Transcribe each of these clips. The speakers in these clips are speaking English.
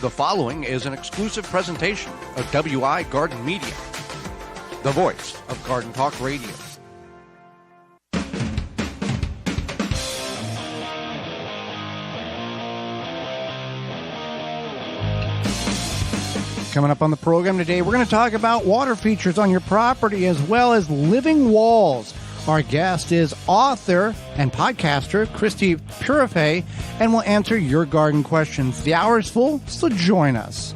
The following is an exclusive presentation of WI Garden Media, the voice of Garden Talk Radio. Coming up on the program today, we're going to talk about water features on your property as well as living walls. Our guest is author and podcaster Christie Purifoy, and we'll answer your garden questions. The hour is full, so join us.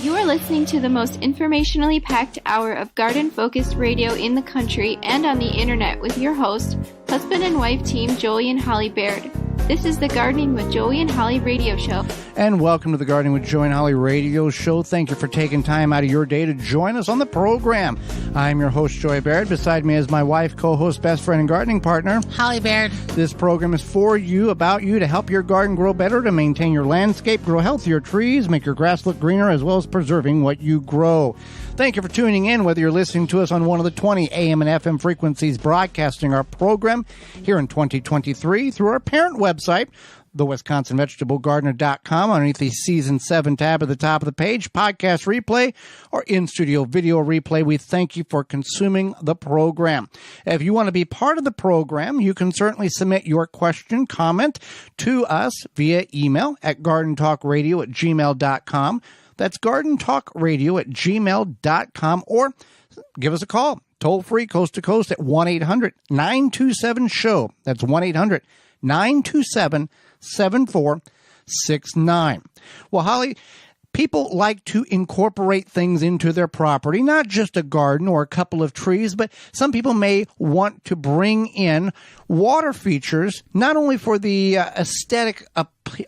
You are listening to the most informationally packed hour of garden-focused radio in the country and on the internet with your host, husband and wife team Joey and Holly Baird. This is the Gardening with Joey and Holly radio show. And welcome to the Gardening with Joey and Holly radio show. Thank you for taking time out of your day to join us on the program. I'm your host, Joey Baird. Beside me is my wife, co-host, best friend, and gardening partner, Holly Baird. This program is for you, about you, to help your garden grow better, to maintain your landscape, grow healthier trees, make your grass look greener, as well as preserving what you grow. Thank you for tuning in, whether you're listening to us on one of the 20 AM and FM frequencies broadcasting our program here in 2023 through our parent website, the WisconsinVegetableGardener.com, underneath the Season 7 tab at the top of the page, podcast replay, or in-studio video replay. We thank you for consuming the program. If you want to be part of the program, you can certainly submit your question, comment to us via email at gardentalkradio@gmail.com. That's gardentalkradio@gmail.com, or give us a call, toll free, coast to coast, at 1-800-927-SHOW. That's 1-800-927-7469. Well, Holly, people like to incorporate things into their property, not just a garden or a couple of trees, but some people may want to bring in water features, not only for the aesthetic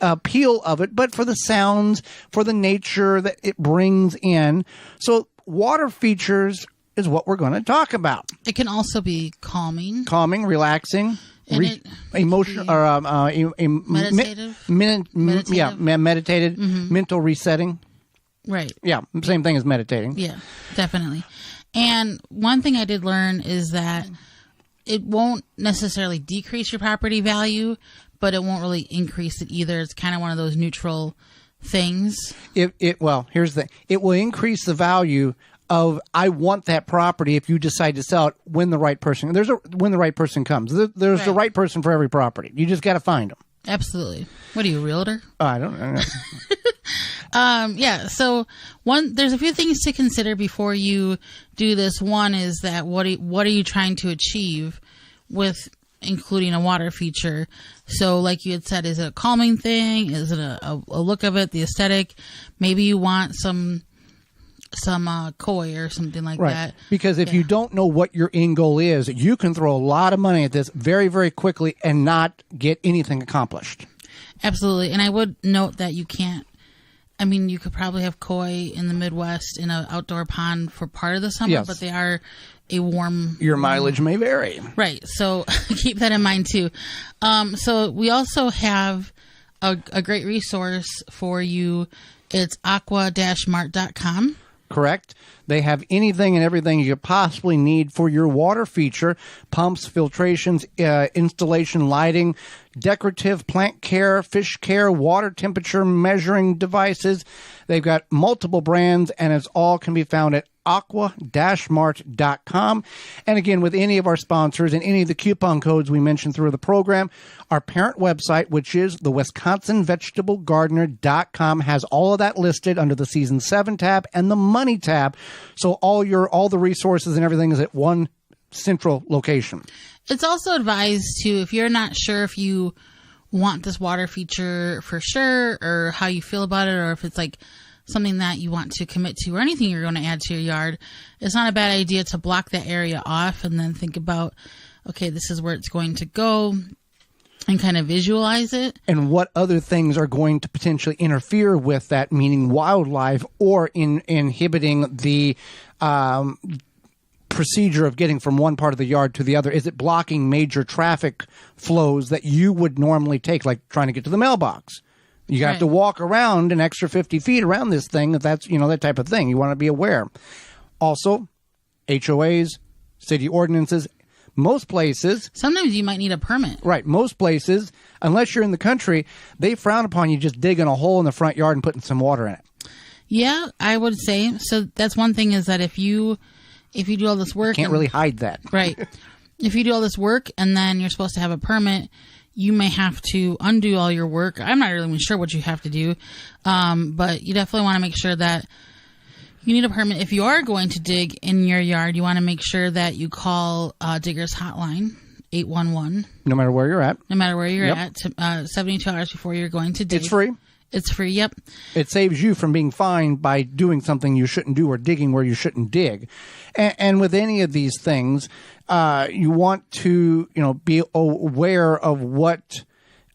appeal of it, but for the sounds, for the nature that it brings in. So water features is what we're going to talk about. It can also be calming, relaxing, emotional, or meditative. Meditative, mental resetting. Right. Yeah, same thing as meditating. Yeah, definitely. And one thing I did learn is that it won't necessarily decrease your property value, but it won't really increase it either. It's kind of one of those neutral things. Well, here's the thing. It will increase the value of, I want that property if you decide to sell it when the right person when the right person comes. There's the right person for every property. You just got to find them. Absolutely. What are you, a realtor? I don't know. Yeah. So there's a few things to consider before you do this. One is that what are you trying to achieve with including a water feature? So like you had said, is it a calming thing? Is it a look of it, the aesthetic? Maybe you want some koi or something like that. Because if you don't know what your end goal is, you can throw a lot of money at this very, very quickly and not get anything accomplished. Absolutely. And I would note that you could probably have koi in the Midwest in an outdoor pond for part of the summer, but they are a warm... Your mileage may vary. Right. So keep that in mind too. So we also have a great resource for you. It's aqua-mart.com. Correct. They have anything and everything you possibly need for your water feature: pumps, filtrations, installation, lighting, decorative plant care, fish care, water temperature measuring devices. They've got multiple brands, and it's all can be found at aqua-mart.com. And again, with any of our sponsors and any of the coupon codes we mentioned through the program, our parent website, which is the WisconsinVegetableGardener.com, has all of that listed under the Season 7 tab and the Money tab. So all the resources and everything is at one central location. It's also advised to, if you're not sure if you want this water feature for sure, or how you feel about it, or if it's like something that you want to commit to, or anything you're going to add to your yard, it's not a bad idea to block that area off and then think about, okay, this is where it's going to go, and kind of visualize it. And what other things are going to potentially interfere with that, meaning wildlife, or inhibiting the procedure of getting from one part of the yard to the other? Is it blocking major traffic flows that you would normally take, like trying to get to the mailbox? You have to walk around an extra 50 feet around this thing. If that's, that type of thing. You want to be aware. Also, HOAs, city ordinances, Most places, sometimes you might need a permit. right, most places, unless you're in the country, they frown upon you just digging a hole in the front yard and putting some water in it. Yeah, I would say. So that's one thing, is that if you do all this work, Can't really hide that. right. If you do all this work and then you're supposed to have a permit, you may have to undo all your work. I'm not really sure what you have to do, but you definitely want to make sure that you need a permit. If you are going to dig in your yard, you want to make sure that you call Diggers Hotline, 811. No matter where you're at. No matter where you're at, 72 hours before you're going to dig. It's free. It's free, yep. It saves you from being fined by doing something you shouldn't do or digging where you shouldn't dig. And with any of these things, you want to, be aware of what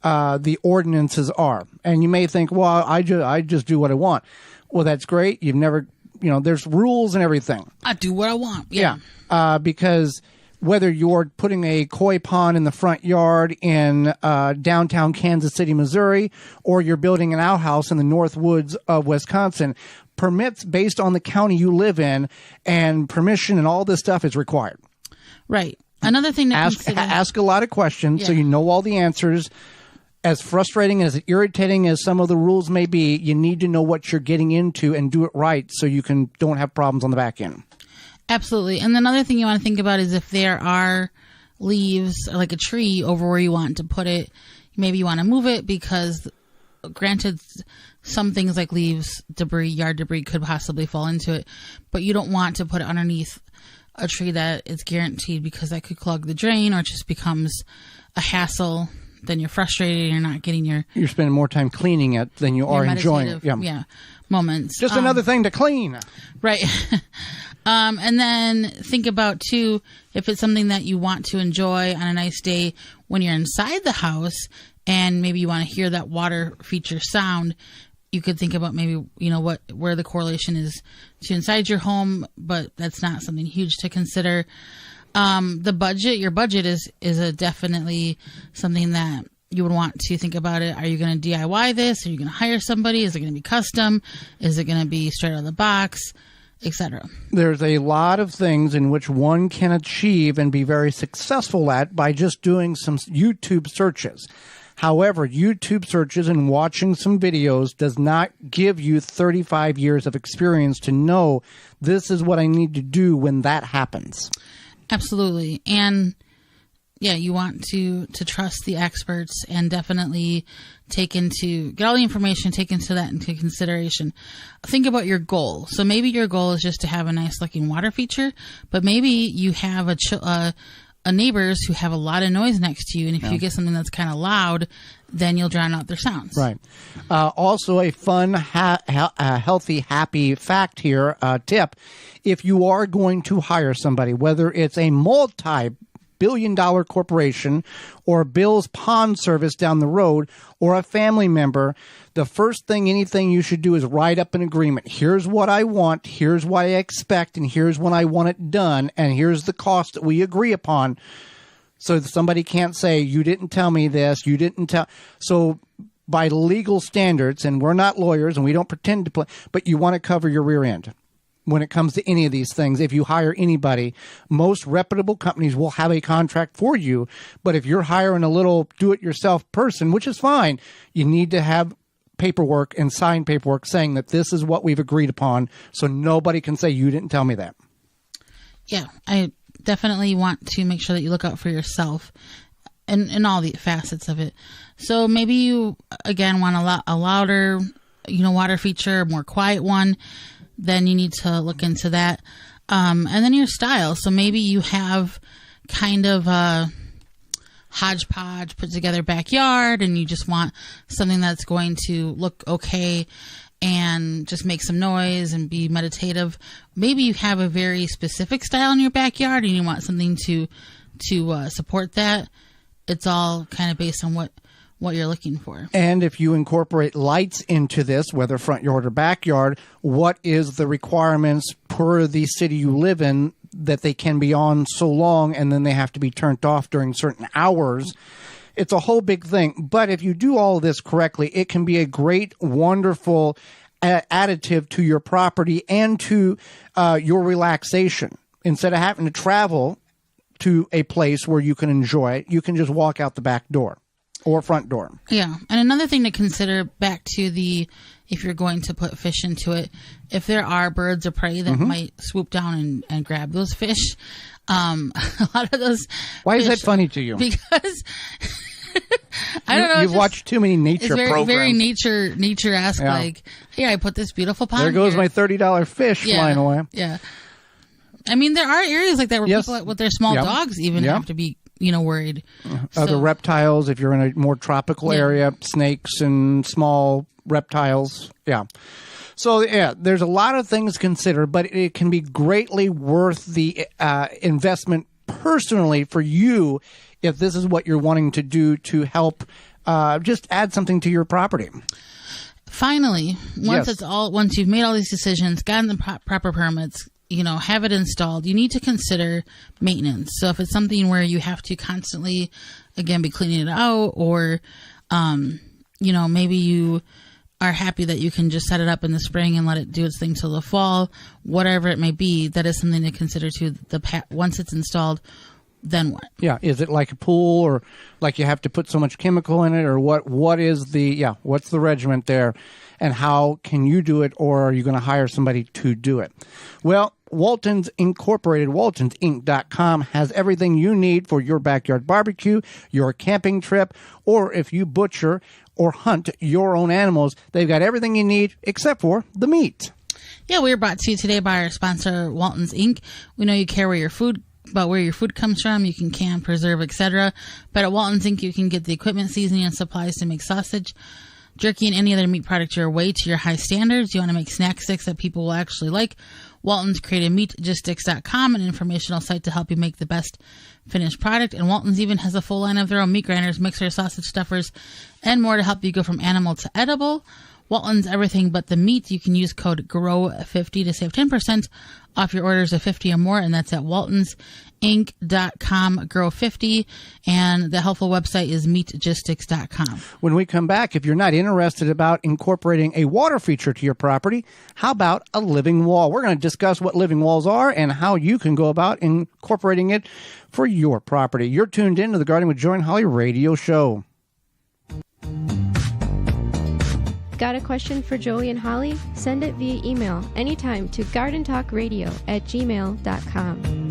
the ordinances are. And you may think, well, I just do what I want. Well, that's great. You've never, there's rules and everything. I do what I want. Yeah. Because whether you're putting a koi pond in the front yard in downtown Kansas City, Missouri, or you're building an outhouse in the North Woods of Wisconsin, permits based on the county you live in and permission and all this stuff is required. Right. Another thing to consider. Ask a lot of questions so you know all the answers. As frustrating, as irritating as some of the rules may be, you need to know what you're getting into and do it right so you don't have problems on the back end. Absolutely. And another thing you want to think about is if there are leaves, or like a tree over where you want to put it, maybe you want to move it because, granted, some things like leaves, debris, yard debris could possibly fall into it, but you don't want to put it underneath a tree that is guaranteed, because that could clog the drain or it just becomes a hassle. Then you're frustrated and you're not getting you're spending more time cleaning it than you are enjoying it. Yeah. Moments. Just another thing to clean. Right. And then think about, too, if it's something that you want to enjoy on a nice day when you're inside the house and maybe you want to hear that water feature sound, you could think about maybe, where the correlation is to inside your home, but that's not something huge to consider. Your budget is definitely something that you would want to think about it. Are you going to DIY this? Are you going to hire somebody? Is it going to be custom? Is it going to be straight out of the box, etc.? There's a lot of things in which one can achieve and be very successful at by just doing some YouTube searches. However, YouTube searches and watching some videos does not give you 35 years of experience to know this is what I need to do when that happens. Absolutely. And yeah, you want to trust the experts and definitely get all the information, take that into consideration. Think about your goal. So maybe your goal is just to have a nice looking water feature, but maybe you have neighbors who have a lot of noise next to you. And if you get something that's kind of loud, then you'll drown out their sounds. Right. Also a fun, healthy, happy fact here, tip. If you are going to hire somebody, whether it's a multi-billion-dollar corporation or Bill's Pond Service down the road or a family member, the first thing, anything you should do is write up an agreement. Here's what I want, here's what I expect, and here's when I want it done, and here's the cost that we agree upon. So that somebody can't say, you didn't tell me this, you didn't tell. So by legal standards, and we're not lawyers and we don't pretend to play, but you want to cover your rear end when it comes to any of these things. If you hire anybody, most reputable companies will have a contract for you. But if you're hiring a little do-it-yourself person, which is fine, you need to have paperwork and signed paperwork saying that this is what we've agreed upon, so nobody can say you didn't tell me that. Yeah, I definitely want to make sure that you look out for yourself and all the facets of it. So maybe you, again, want a louder, water feature, a more quiet one. Then you need to look into that. And then your style. So maybe you have kind of a hodgepodge put together backyard and you just want something that's going to look okay and just make some noise and be meditative. Maybe you have a very specific style in your backyard and you want something to support that. It's all kind of based on what you're looking for. And if you incorporate lights into this, whether front yard or backyard, what is the requirements per the city you live in that they can be on so long and then they have to be turned off during certain hours? It's a whole big thing. But if you do all of this correctly, it can be a great, wonderful additive to your property and to your relaxation. Instead of having to travel to a place where you can enjoy it. You can just walk out the back door or front door. Yeah. And another thing to consider back to if you're going to put fish into it, if there are birds of prey that might swoop down and grab those fish, a lot of those. Why is that funny to you? Because I don't know. You've watched too many nature programs. Very nature-esque. Yeah. Like, here, I put this beautiful pond. There goes here. my $30 fish flying away. Yeah. I mean, there are areas like that where people with their small dogs even have to be, worried. Other reptiles, if you're in a more tropical area, snakes and small reptiles. Yeah. So, there's a lot of things to consider, but it can be greatly worth the investment personally for you if this is what you're wanting to do to help just add something to your property. Finally, once you've made all these decisions, gotten the proper permits, have it installed, you need to consider maintenance. So if it's something where you have to constantly, again, be cleaning it out, or, maybe you are happy that you can just set it up in the spring and let it do its thing till the fall, whatever it may be, that is something to consider too. Once it's installed, then what? Yeah. Is it like a pool, or like you have to put so much chemical in it, or what what's the regiment there, and how can you do it, or are you going to hire somebody to do it? Well, Waltons Incorporated, WaltonsInc.com has everything you need for your backyard barbecue, your camping trip, or if you butcher or hunt your own animals, they've got everything you need except for the meat. Yeah, we are brought to you today by our sponsor, Waltons Inc. We know you care where your food comes from. You can preserve, etc. But at Waltons Inc., you can get the equipment, seasoning, and supplies to make sausage, jerky, and any other meat product your way to your high standards. You want to make snack sticks that people will actually like. Waltons created meatgistics.com, an informational site to help you make the best finished product. And Waltons even has a full line of their own meat grinders, mixers, sausage stuffers, and more to help you go from animal to edible. Waltons everything but the meat. You can use code GROW50 to save 10% off your orders of 50 or more, and that's at waltonsinc.com, GROW50, and the helpful website is meatgistics.com. When we come back, if you're not interested about incorporating a water feature to your property, how about a living wall? We're going to discuss what living walls are and how you can go about incorporating it for your property. You're tuned in to the Gardening with Joy and Holly radio show. Got a question for Joey and Holly? Send it via email anytime to gardentalkradio@gmail.com.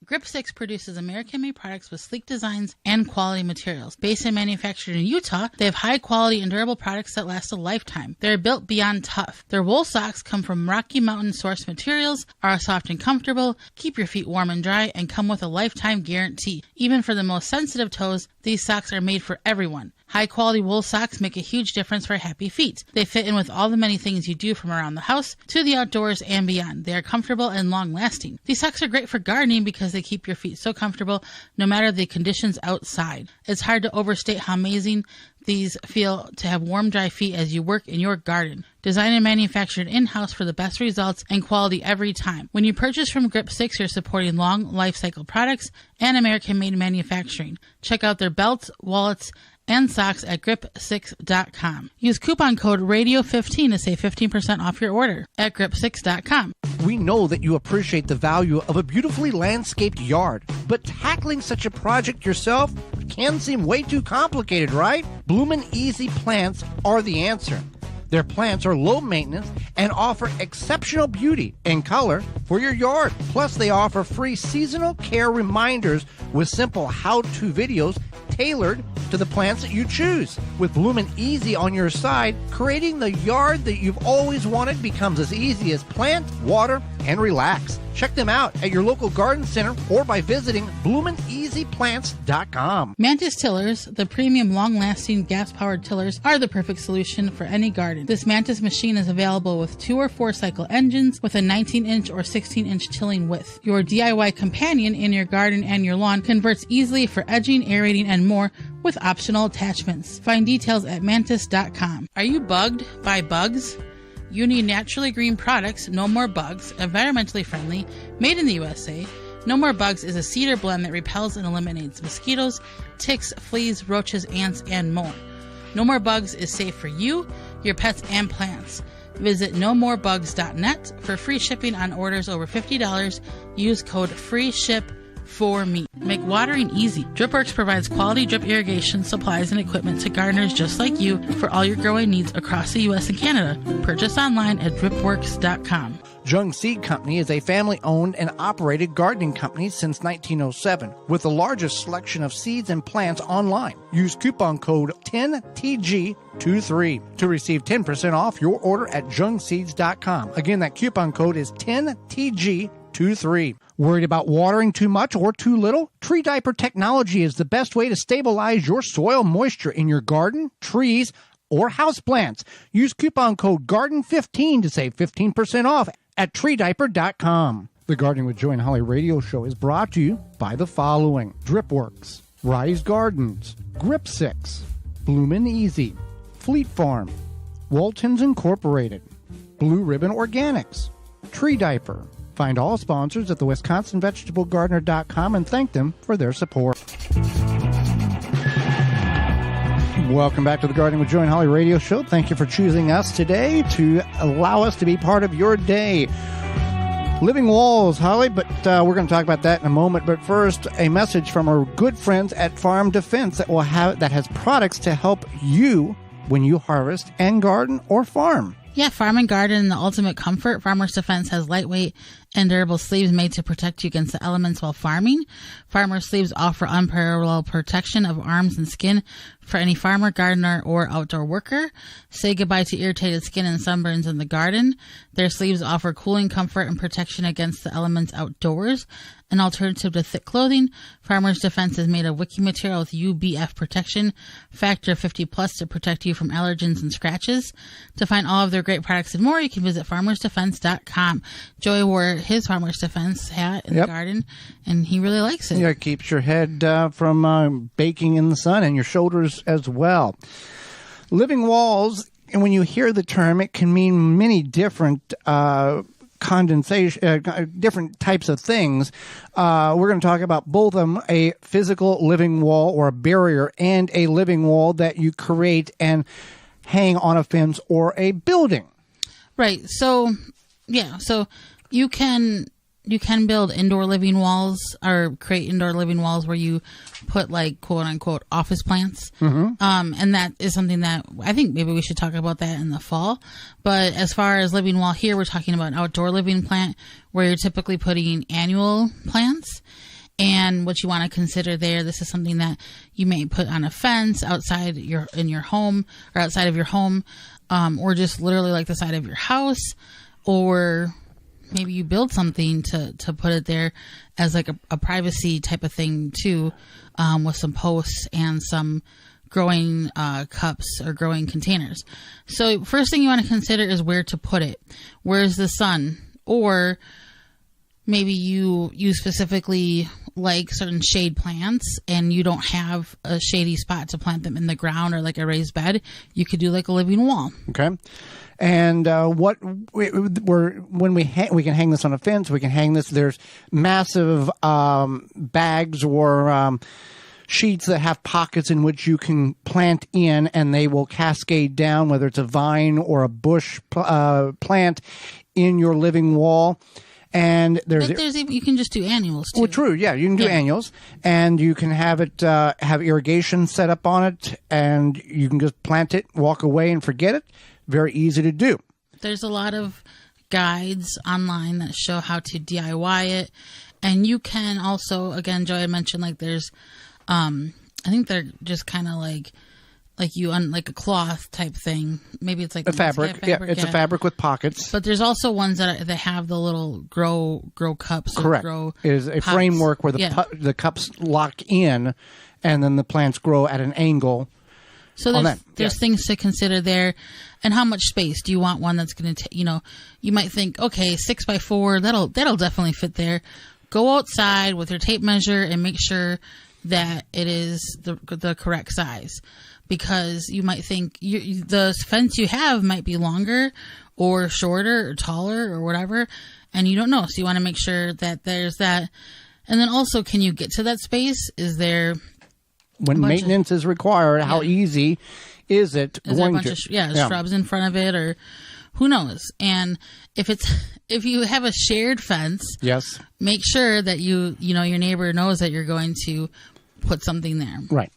Grip 6 produces American-made products with sleek designs and quality materials. Based and manufactured in Utah, they have high-quality and durable products that last a lifetime. They're built beyond tough. Their wool socks come from Rocky Mountain source materials, are soft and comfortable, keep your feet warm and dry, and come with a lifetime guarantee. Even for the most sensitive toes, these socks are made for everyone. High-quality wool socks make a huge difference for happy feet. They fit in with all the many things you do from around the house to the outdoors and beyond. They are comfortable and long-lasting. These socks are great for gardening because they keep your feet so comfortable no matter the conditions outside. It's hard to overstate how amazing these feel to have warm, dry feet as you work in your garden. Designed and manufactured in-house for the best results and quality every time. When you purchase from Grip 6, you're supporting long life cycle products and American-made manufacturing. Check out their belts, wallets, and socks at grip6.com. Use coupon code RADIO15 to save 15% off your order at grip6.com. We know that you appreciate the value of a beautifully landscaped yard, but tackling such a project yourself can seem way too complicated, right? Bloomin' Easy Plants are the answer. Their plants are low maintenance and offer exceptional beauty and color for your yard. Plus, they offer free seasonal care reminders with simple how-to videos tailored to the plants that you choose. With Bloomin' Easy on your side, creating the yard that you've always wanted becomes as easy as plant, water, and relax. Check them out at your local garden center or by visiting bloomineasyplants.com. Mantis tillers, the premium long-lasting gas-powered tillers, are the perfect solution for any garden. This Mantis machine is available with 2 or 4 cycle engines with a 19-inch or 16-inch tilling width. Your DIY companion in your garden and your lawn converts easily for edging, aerating, and more with optional attachments. Find details at mantis.com. Are you bugged by bugs? You need naturally green products, No More Bugs, environmentally friendly, made in the USA. No More Bugs is a cedar blend that repels and eliminates mosquitoes, ticks, fleas, roaches, ants, and more. No More Bugs is safe for you, your pets, and plants. Visit nomorebugs.net for free shipping on orders over $50. Use code FREESHIP4ME. Make watering easy. DripWorks provides quality drip irrigation supplies and equipment to gardeners just like you for all your growing needs across the U.S. and Canada. Purchase online at dripworks.com. Jung Seed Company is a family-owned and operated gardening company since 1907 with the largest selection of seeds and plants online. Use coupon code 10TG23 to receive 10% off your order at jungseeds.com. Again, that coupon code is 10TG23. Worried about watering too much or too little? Tree Diaper technology is the best way to stabilize your soil moisture in your garden, trees, or houseplants. Use coupon code GARDEN15 to save 15% off at treediaper.com. The Gardening with Joy and Holly radio show is brought to you by the following: DripWorks, Rise Gardens, Grip 6, Bloomin' Easy, Fleet Farm, Waltons Incorporated, Blue Ribbon Organics, Tree Diaper. Find all sponsors at the WisconsinVegetableGardener.com and thank them for their support. Welcome back to the Gardening with Joy and Holly radio show. Thank you for choosing us today to allow us to be part of your day. Living walls, Holly, but we're going to talk about that in a moment. But first, a message from our good friends at Farm Defense that has products to help you when you harvest and garden or farm. Yeah, farm and garden in the ultimate comfort. Farmers Defense has lightweight and durable sleeves made to protect you against the elements while farming. Farmer sleeves offer unparalleled protection of arms and skin for any farmer, gardener, or outdoor worker. Say goodbye to irritated skin and sunburns in the garden. Their sleeves offer cooling comfort and protection against the elements outdoors. An alternative to thick clothing, Farmers Defense is made of wicking material with UBF protection, factor 50 plus to protect you from allergens and scratches. To find all of their great products and more, you can visit farmersdefense.com. Joey wore his Farmers Defense hat in the garden, and he really likes it. Yeah, it keeps your head from baking in the sun and your shoulders as well. Living walls, and when you hear the term, it can mean many different condensation, different types of things. We're going to talk about both of them: a physical living wall or a barrier, and a living wall that you create and hang on a fence or a building. Right. So, yeah. So you can build indoor living walls or create indoor living walls where you put like quote unquote office plants. Mm-hmm. And that is something that I think maybe we should talk about that in the fall. But as far as living wall here, we're talking about an outdoor living plant where you're typically putting annual plants. And what you want to consider there, this is something that you may put on a fence outside in your home or outside of your home, or just literally like the side of your house, or maybe you build something to put it there as like a privacy type of thing too, with some posts and some growing cups or growing containers. So first thing you want to consider is where to put it. Where's the sun? Or maybe you specifically like certain shade plants and you don't have a shady spot to plant them in the ground or like a raised bed. You could do like a living wall. Okay. And when we can hang this on a fence, we can hang this. There's massive bags or sheets that have pockets in which you can plant in, and they will cascade down, whether it's a vine or a bush plant in your living wall. And there's even, you can just do annuals too. Well, true, yeah, you can do annuals, and you can have it have irrigation set up on it, and you can just plant it, walk away, and forget it. Very easy to do. There's a lot of guides online that show how to DIY it, and you can also, again, Joy had mentioned like there's, I think they're just kind of like like a cloth type thing. Maybe it's like a fabric. It's a fabric with pockets. But there's also ones that have the little grow cups. Correct. It is a framework where the cups lock in, and then the plants grow at an angle. So there's things to consider there, and how much space do you want? One that's going to, you might think, okay, 6x4, that'll definitely fit there. Go outside with your tape measure and make sure that it is the correct size, because you might think the fence you have might be longer or shorter or taller or whatever, and you don't know. So you want to make sure that there's that. And then also, can you get to that space? Is there... When maintenance is required, how easy is it going to? Shrubs in front of it, or who knows? And if you have a shared fence, yes, make sure that your neighbor knows that you're going to put something there. Right.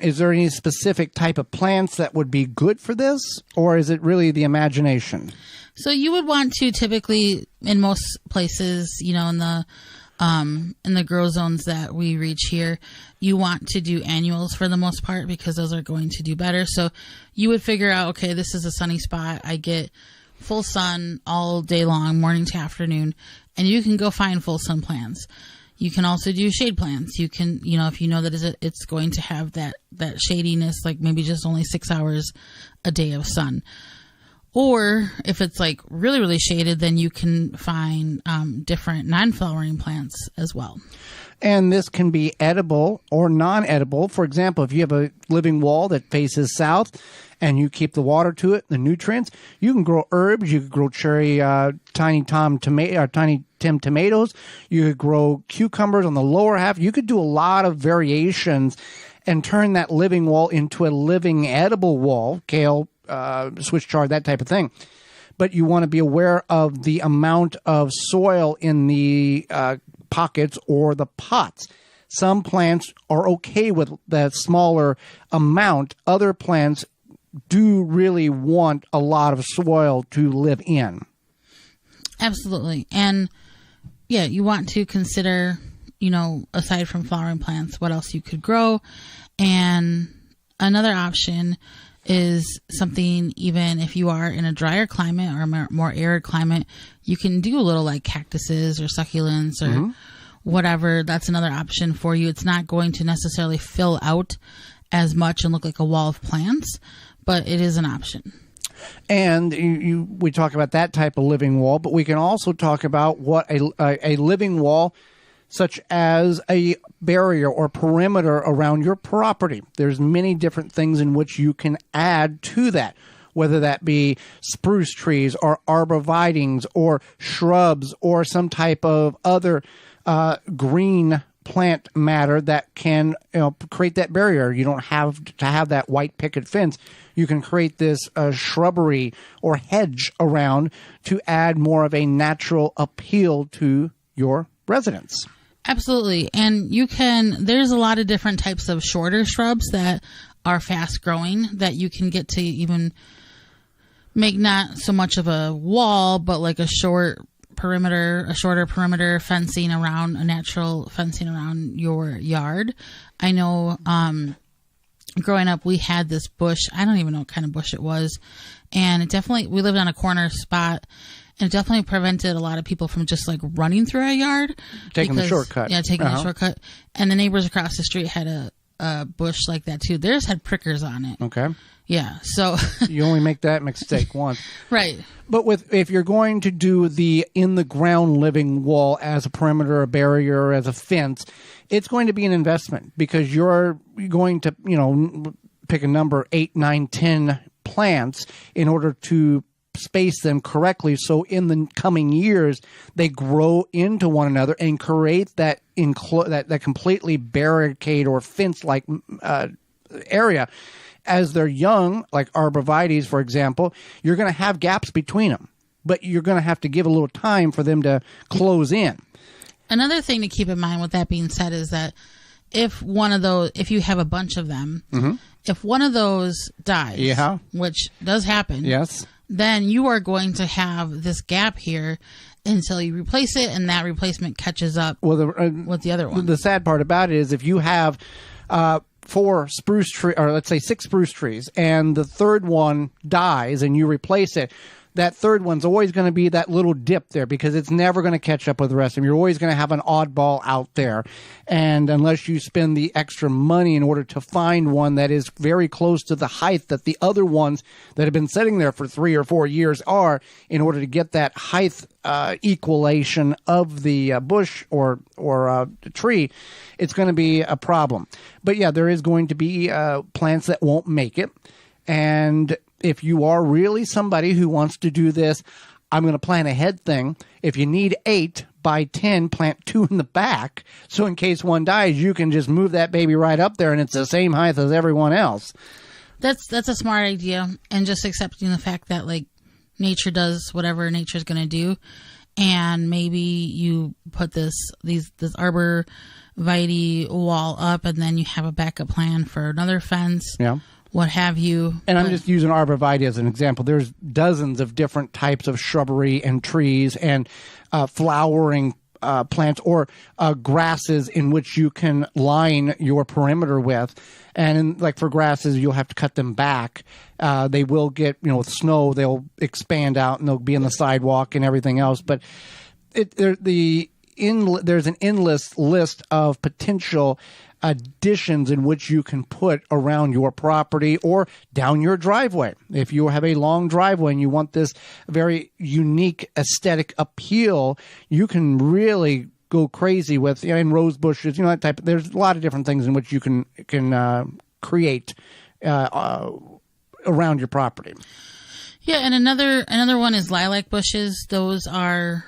Is there any specific type of plants that would be good for this, or is it really the imagination? So you would want to typically, in most places, in the grow zones that we reach here, you want to do annuals for the most part because those are going to do better. So you would figure out, okay, this is a sunny spot. I get full sun all day long, morning to afternoon, and you can go find full sun plants. You can also do shade plants. You can, if you know that it's going to have that shadiness, like maybe just only 6 hours a day of sun. Or if it's like really, really shaded, then you can find different non-flowering plants as well. And this can be edible or non-edible. For example, if you have a living wall that faces south and you keep the water to it, the nutrients, you can grow herbs. You could grow cherry, Tiny Tim tomatoes. You could grow cucumbers on the lower half. You could do a lot of variations and turn that living wall into a living edible wall, kale, Swiss chard, that type of thing. But you want to be aware of the amount of soil in the pockets or the pots. Some plants are okay with that smaller amount. Other plants do really want a lot of soil to live in. Absolutely. And yeah, you want to consider, aside from flowering plants, what else you could grow. And another option is something, even if you are in a drier climate or a more arid climate, you can do a little like cactuses or succulents or whatever. That's another option for you. It's not going to necessarily fill out as much and look like a wall of plants, but it is an option. And we talk about that type of living wall, but we can also talk about what a living wall, such as a barrier or perimeter around your property. There's many different things in which you can add to that, whether that be spruce trees or arborvitaes or shrubs or some type of other green plant matter that can create that barrier. You don't have to have that white picket fence. You can create this shrubbery or hedge around to add more of a natural appeal to your residence. Absolutely. And there's a lot of different types of shorter shrubs that are fast growing that you can get to even make not so much of a wall, but like a shorter perimeter fencing around, a natural fencing around your yard. I know, growing up, we had this bush. I don't even know what kind of bush it was. And we lived on a corner spot. And it definitely prevented a lot of people from just like running through our yard. Taking the shortcut. Yeah, taking the shortcut. And the neighbors across the street had a bush like that too. Theirs had prickers on it. Okay. Yeah, so... You only make that mistake once. Right. But if you're going to do the in-the-ground living wall as a perimeter, a barrier, as a fence, it's going to be an investment because you're going to, pick a number, 8, 9, 10 plants in order to space them correctly so in the coming years they grow into one another and create that that completely barricade or fence like area. As they're young, like arborvitaes, for example, you're going to have gaps between them, but you're going to have to give a little time for them to close in. Another thing to keep in mind with that being said is that if you have a bunch of them, if one of those dies, which does happen, yes, then you are going to have this gap here until you replace it, and that replacement catches up with the other one. The sad part about it is if you have 4 spruce trees, or let's say 6 spruce trees, and the third one dies and you replace it, that third one's always going to be that little dip there because it's never going to catch up with the rest of them. You're always going to have an oddball out there. And unless you spend the extra money in order to find one that is very close to the height that the other ones that have been sitting there for 3 or 4 years are, in order to get that height equalization of the bush or tree, it's going to be a problem. But yeah, there is going to be plants that won't make it. And if you are really somebody who wants to do this, I'm going to plant ahead thing. If you need 8 by 10, plant 2 in the back. So in case one dies, you can just move that baby right up there and it's the same height as everyone else. That's a smart idea, and just accepting the fact that like nature does whatever nature's going to do, and maybe you put this arborvitae wall up, and then you have a backup plan for another fence. Yeah. What have you. And I'm just using arborvitae as an example. There's dozens of different types of shrubbery and trees and flowering plants or grasses in which you can line your perimeter with. And like for grasses, you'll have to cut them back. They will get, with snow, they'll expand out and they'll be in the sidewalk and everything else. But there's an endless list of potential additions in which you can put around your property or down your driveway. If you have a long driveway and you want this very unique aesthetic appeal, you can really go crazy with and rose bushes, that type. There's a lot of different things in which you can create around your property. Yeah, and another one is lilac bushes. Those are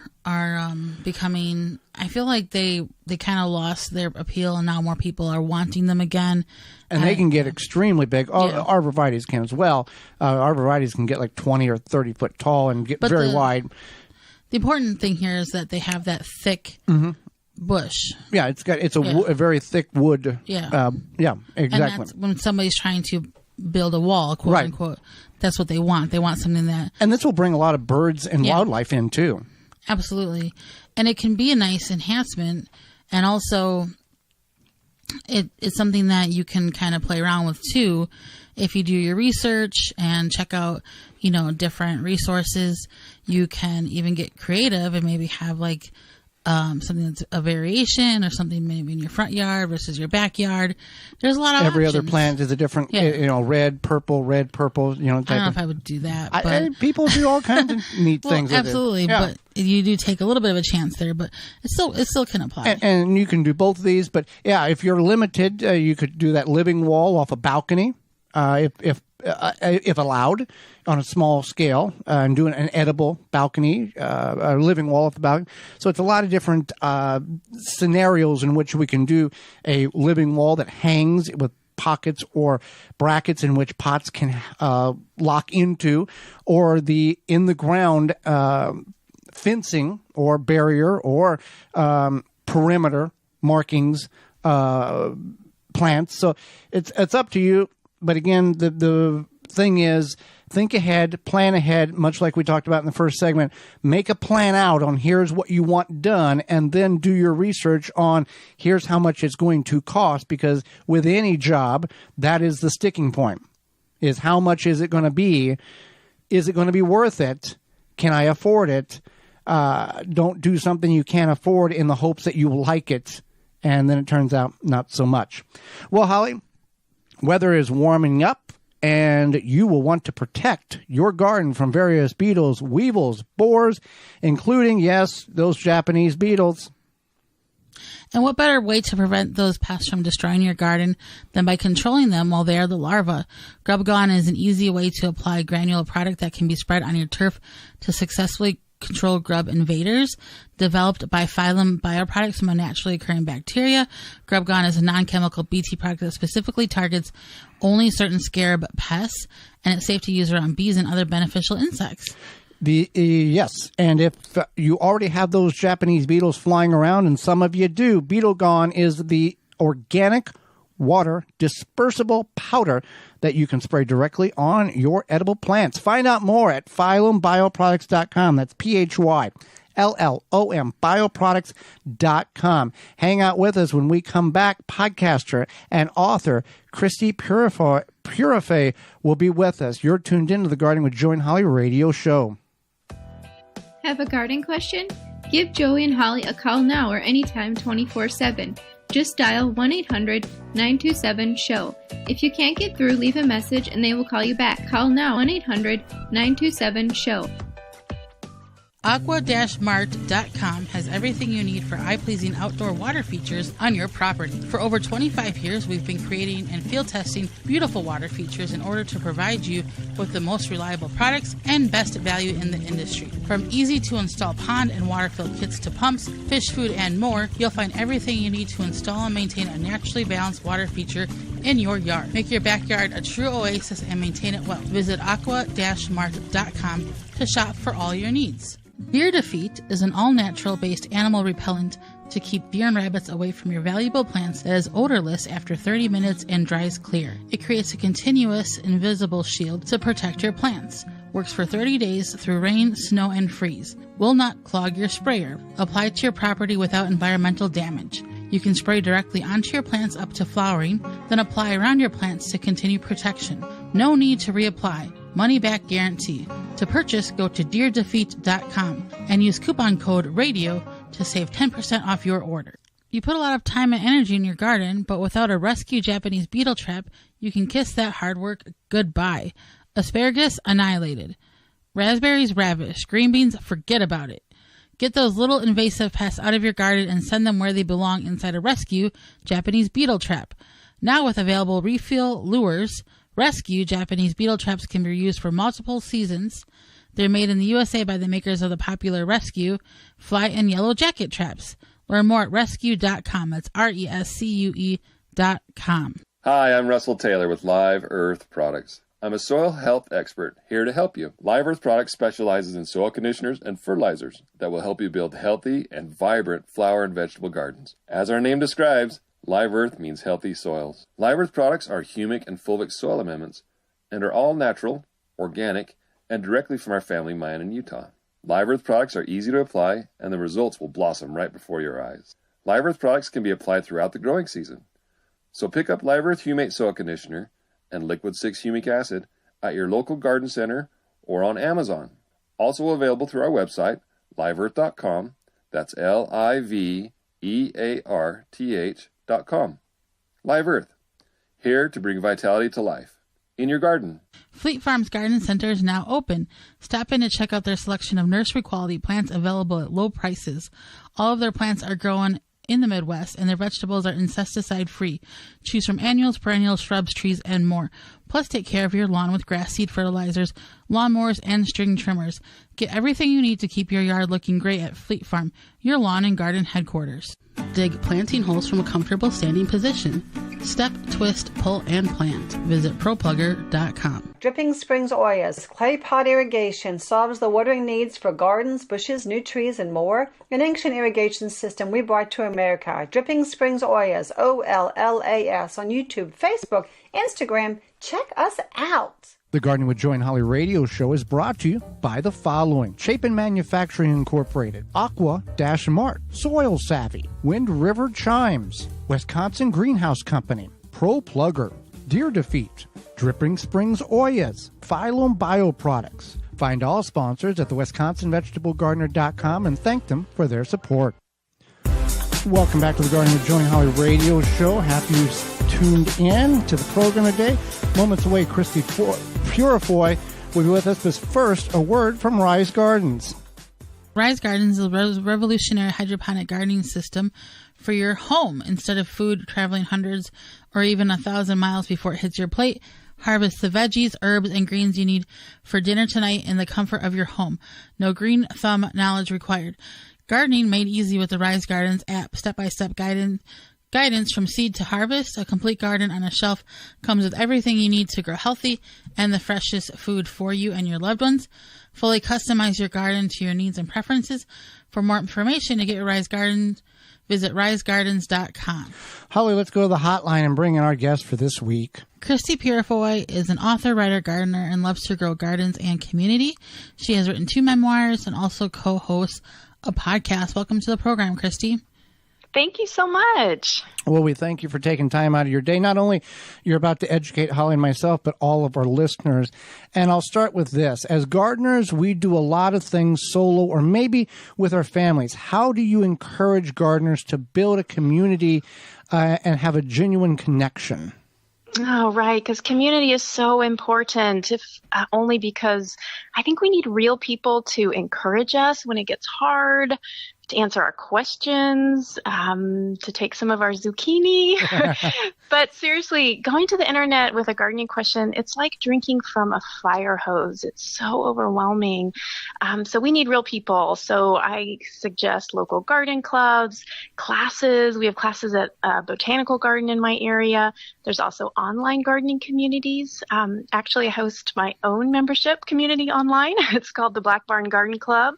becoming. I feel like they kind of lost their appeal, and now more people are wanting them again. And they can get extremely big. Arborvitaes can as well. Arborvitaes can get like 20 or 30 foot tall and get very wide. The important thing here is that they have that thick bush. Yeah, it's a very thick wood. Yeah, exactly. And that's when somebody's trying to build a wall, quote unquote. That's what they want. They want something that. And this will bring a lot of birds and wildlife in too. Absolutely. And it can be a nice enhancement, and also it's something that you can kind of play around with too. If you do your research and check out, different resources, you can even get creative and maybe have like something that's a variation or something maybe in your front yard versus your backyard. There's a lot of every options. Other plant is a different, red, purple. Type I don't know if I would do that. But people do all kinds of neat things. Absolutely, with it. But you do take a little bit of a chance there, but it still can apply. And you can do both of these. But if you're limited, you could do that living wall off a balcony, if allowed, on a small scale, and doing an edible balcony, a living wall off the balcony. So it's a lot of different scenarios in which we can do a living wall that hangs with pockets or brackets in which pots can lock into, or the in the ground fencing or barrier or perimeter markings plants. So it's up to you. But again, the thing is, think ahead, plan ahead, much like we talked about in the first segment. Make a plan out on here's what you want done, and then do your research on here's how much it's going to cost, because with any job, that is the sticking point, is how much is it going to be? Is it going to be worth it? Can I afford it? Don't do something you can't afford in the hopes that you like it, and then it turns out not so much. Well, Holly, weather is warming up, and you will want to protect your garden from various beetles, weevils, borers, including, yes, those Japanese beetles. And what better way to prevent those pests from destroying your garden than by controlling them while they are the larvae? Grub Gone is an easy way to apply granular product that can be spread on your turf to successfully control grub invaders. Developed by Phylum Bioproducts from a naturally occurring bacteria, Grub Gone is a non-chemical BT product that specifically targets only certain scarab pests, and it's safe to use around bees and other beneficial insects. Yes, and if you already have those Japanese beetles flying around, and some of you do, Beetle Gone is the organic water dispersible powder that you can spray directly on your edible plants. Find out more at PhylumBioproducts.com. That's PHYLLOM bioproducts.com. Hang out with us when we come back. Podcaster and author Christie Purifoy will be with us. You're tuned into the Gardening with Joey and Holly radio show. Have a garden question? Give Joey and Holly a call now or anytime 24/7. Just dial 1-800-927-SHOW. If you can't get through, leave a message and they will call you back. Call now 1-800-927-SHOW. Aqua-Mart.com has everything you need for eye-pleasing outdoor water features on your property. For over 25 years, we've been creating and field testing beautiful water features in order to provide you with the most reliable products and best value in the industry. From easy-to-install pond and water-filled kits to pumps, fish food, and more, you'll find everything you need to install and maintain a naturally balanced water feature in your yard. Make your backyard a true oasis and maintain it well. Visit aqua-mart.com to shop for all your needs. Deer Defeat is an all-natural based animal repellent to keep deer and rabbits away from your valuable plants that is odorless after 30 minutes and dries clear. It creates a continuous, invisible shield to protect your plants. Works for 30 days through rain, snow, and freeze. Will not clog your sprayer. Apply to your property without environmental damage. You can spray directly onto your plants up to flowering, then apply around your plants to continue protection. No need to reapply. Money back guarantee. To purchase, go to deerdefeat.com and use coupon code RADIO to save 10% off your order. You put a lot of time and energy in your garden, but without a rescue Japanese beetle trap, you can kiss that hard work goodbye. Asparagus annihilated. Raspberries ravished. Green beans, forget about it. Get those little invasive pests out of your garden and send them where they belong inside a rescue Japanese beetle trap. Now with available refill lures, rescue Japanese beetle traps can be used for multiple seasons. They're made in the USA by the makers of the popular Rescue, Fly, and Yellow Jacket traps. Learn more at rescue.com. That's RESCUE.com. Hi, I'm Russell Taylor with Live Earth Products. I'm a soil health expert here to help you. Live Earth Products specializes in soil conditioners and fertilizers that will help you build healthy and vibrant flower and vegetable gardens. As our name describes, Live Earth means healthy soils. Live Earth products are humic and fulvic soil amendments and are all natural, organic, and directly from our family mine in Utah. Live Earth products are easy to apply, and the results will blossom right before your eyes. Live Earth products can be applied throughout the growing season. So pick up Live Earth Humate Soil Conditioner and Liquid 6 Humic Acid at your local garden center or on Amazon. Also available through our website, liveearth.com. That's LIVEARTH.com. Live Earth, here to bring vitality to life in your garden. Fleet Farm's Garden Center is now open. Stop in to check out their selection of nursery quality plants available at low prices. All of their plants are grown in the Midwest, and their vegetables are insecticide free. Choose from annuals, perennials, shrubs, trees, and more. Plus, take care of your lawn with grass seed fertilizers, lawnmowers, and string trimmers. Get everything you need to keep your yard looking great at Fleet Farm, your lawn and garden headquarters. Dig planting holes from a comfortable standing position. Step, twist, pull, and plant. Visit ProPlugger.com. Dripping Springs Oyas clay pot irrigation solves the watering needs for gardens, bushes, new trees, and more. An ancient irrigation system we brought to America. Dripping Springs Oyas, OLLAS, on YouTube, Facebook, Instagram. Check us out. The Gardening with Joy and Holly radio show is brought to you by the following: Chapin Manufacturing Incorporated, Aqua-Mart, Soil Savvy, Wind River Chimes, Wisconsin Greenhouse Company, Pro Plugger, Deer Defeat, Dripping Springs Oyas, Phylum Bioproducts. Find all sponsors at the WisconsinVegetableGardener.com and thank them for their support. Welcome back to the Gardening with Joy and Holly radio show. Happy you tuned in to the program today. Moments away, Christie Purifoy will be with us, but first, a word from Rise Gardens. Rise Gardens is a revolutionary hydroponic gardening system for your home. Instead of food traveling hundreds or even 1,000 miles before it hits your plate, harvest the veggies, herbs, and greens you need for dinner tonight in the comfort of your home. No green thumb knowledge required. Gardening made easy with the Rise Gardens app. Step-by-step guidance from seed to harvest. A complete garden on a shelf comes with everything you need to grow healthy and the freshest food for you and your loved ones. Fully customize your garden to your needs and preferences. For more information to get your Rise Gardens, visit risegardens.com. Holly, let's go to the hotline and bring in our guest for this week. Christie Purifoy is an author, writer, gardener, and loves to grow gardens and community. She has written 2 memoirs and also co-hosts a podcast. Welcome to the program, Christie. Thank you so much. Well, we thank you for taking time out of your day. Not only you're about to educate Holly and myself, but all of our listeners. And I'll start with this. As gardeners, we do a lot of things solo or maybe with our families. How do you encourage gardeners to build a community and have a genuine connection? Oh, right, because community is so important, if only because I think we need real people to encourage us when it gets hard, to answer our questions, to take some of our zucchini. But seriously, going to the internet with a gardening question, it's like drinking from a fire hose. It's so overwhelming. So we need real people. So I suggest local garden clubs, classes. We have classes at Botanical Garden in my area. There's also online gardening communities. Actually, I host my own membership community online. It's called the Black Barn Garden Club.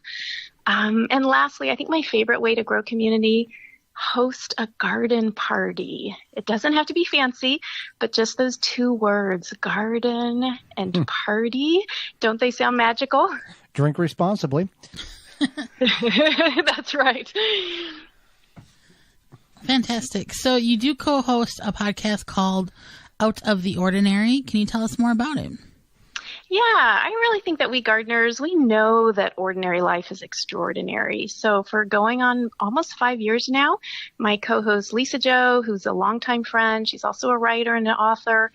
And lastly, I think my favorite way to grow community, host a garden party. It doesn't have to be fancy, but just those two words, garden and party. Don't they sound magical? Drink responsibly. That's right. Fantastic. So you do co-host a podcast called Out of the Ordinary. Can you tell us more about it? Yeah, I really think that we gardeners, we know that ordinary life is extraordinary. So for going on almost 5 years now, my co-host Lisa Jo, who's a longtime friend, she's also a writer and an author,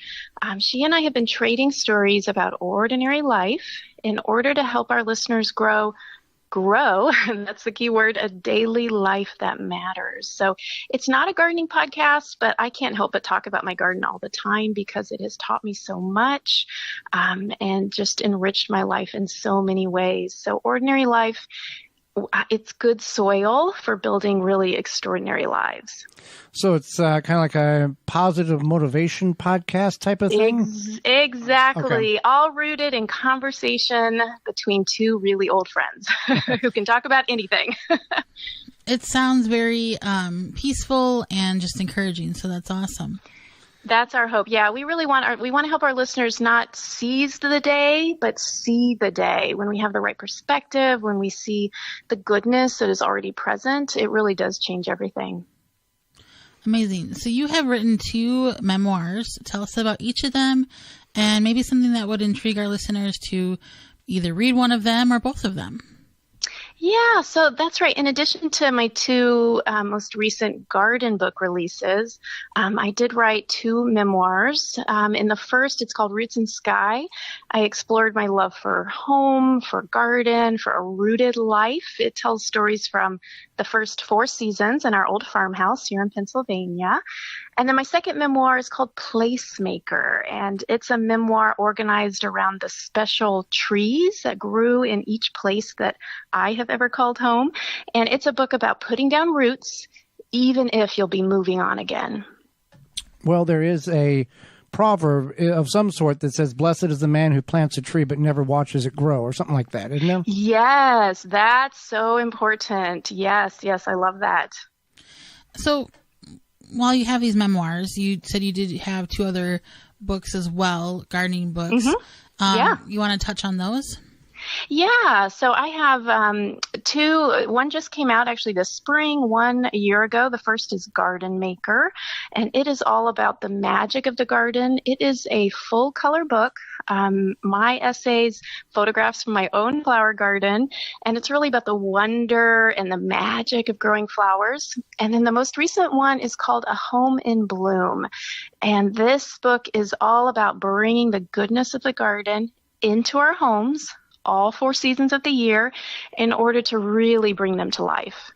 she and I have been trading stories about ordinary life in order to help our listeners grow, and that's the key word, a daily life that matters. So it's not a gardening podcast, but I can't help but talk about my garden all the time because it has taught me so much and just enriched my life in so many ways. So ordinary life, it's good soil for building really extraordinary lives. So it's kind of like a positive motivation podcast type of thing? Exactly. Okay. All rooted in conversation between two really old friends who can talk about anything. It sounds very peaceful and just encouraging, so that's awesome. That's our hope. Yeah, we really want to help our listeners not seize the day, but see the day. When we have the right perspective, when we see the goodness that is already present, it really does change everything. Amazing. So you have written 2 memoirs. Tell us about each of them and maybe something that would intrigue our listeners to either read one of them or both of them. Yeah, so that's right. In addition to my 2 most recent garden book releases, I did write 2 memoirs. In the first, it's called Roots and Sky. I explored my love for home, for garden, for a rooted life. It tells stories from the first 4 seasons in our old farmhouse here in Pennsylvania. And then my second memoir is called Placemaker, and it's a memoir organized around the special trees that grew in each place that I have ever called home. And it's a book about putting down roots, even if you'll be moving on again. Well, there is a proverb of some sort that says, blessed is the man who plants a tree but never watches it grow, or something like that, isn't there? Yes, that's so important. Yes, I love that. So while you have these memoirs, you said you did have 2 other books as well, gardening books. Mm-hmm. Yeah. You want to touch on those? Yeah, so I have 2. One just came out actually this spring, one a year ago. The first is Garden Maker, and it is all about the magic of the garden. It is a full color book, my essays, photographs from my own flower garden, and it's really about the wonder and the magic of growing flowers. And then the most recent one is called A Home in Bloom, and this book is all about bringing the goodness of the garden into our homes, all 4 seasons of the year, in order to really bring them to life.